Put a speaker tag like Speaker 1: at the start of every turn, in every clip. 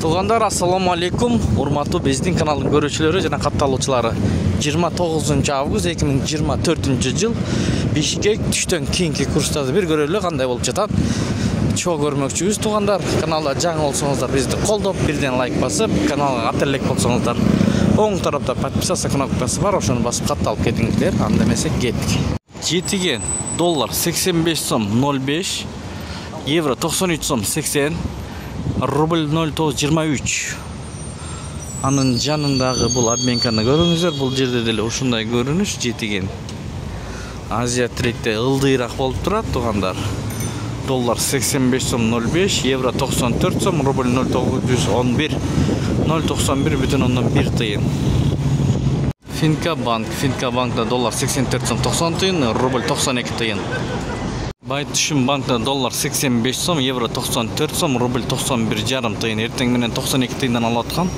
Speaker 1: Тугандар, ассаламу алейкум. Урматтуу биздин каналдын көрүүчүлөрү жана катталуучулары. 29 август 2024 жыл Бишкек түштөн кийинки курстарды бир көрөлү кандай болуп жатат. Чоо көрмөкчүбүз тугандар. Каналга жаңы болсоңуздар бизди колдоп, бирден лайк басып, каналга ата элек болсоңуздар оң тарапта подписаться кнопкасы бар, ошону басып катталып кетиңиздер. Анда эмесе кеттик. Жетиген доллар 85 сом 05, евро 93 сом 80, рубль 0,923. Анын жанындагы бул обменканы көрүңүздөр. Бул жерде деле ушундай көрүнүш жетиген. Азия трейдте ылдыйраак болуп турат тугандар. Доллар 85 сом 05, евро 94 сом, рубль 0,911, 0,91 тыйын. Финка банкта доллар 84 сом 90 тыйын, рубль 92 тыйын. Байтүшүм банкта доллар 85 сом, евро 94 сом, рубль 91,5 тыйын. Эртең менен 92 тыйындан алып аткан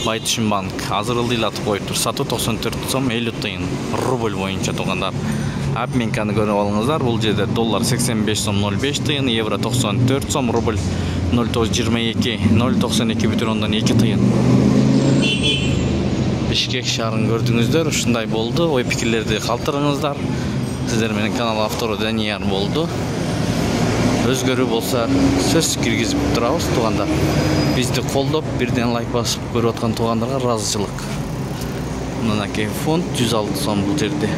Speaker 1: Байтүшүм банк азыр ылдыйлатып коюптур. Сатуу 94 сом 50 тыйын рубль боюнча тугандар. Обменканы көрүп алыңыздар. Бул жерде доллар 85 сом 05 тыйын, евро 94 сом, рубль 0,922, 0,92,2 тыйын. Бишкек шаарын көрдүңүздөр. Ушундай болду. Ой пикирлерди калтырыңыздар. Сиздер менен канал автору Данияр болду. Өзгөрүү болса сөз киргизип турабыз тугандар. Бизди колдоп, бирден лайк басып көрүп аткан тугандарга ыраазычылык. Мынакей фонд 106 сом бул жерде.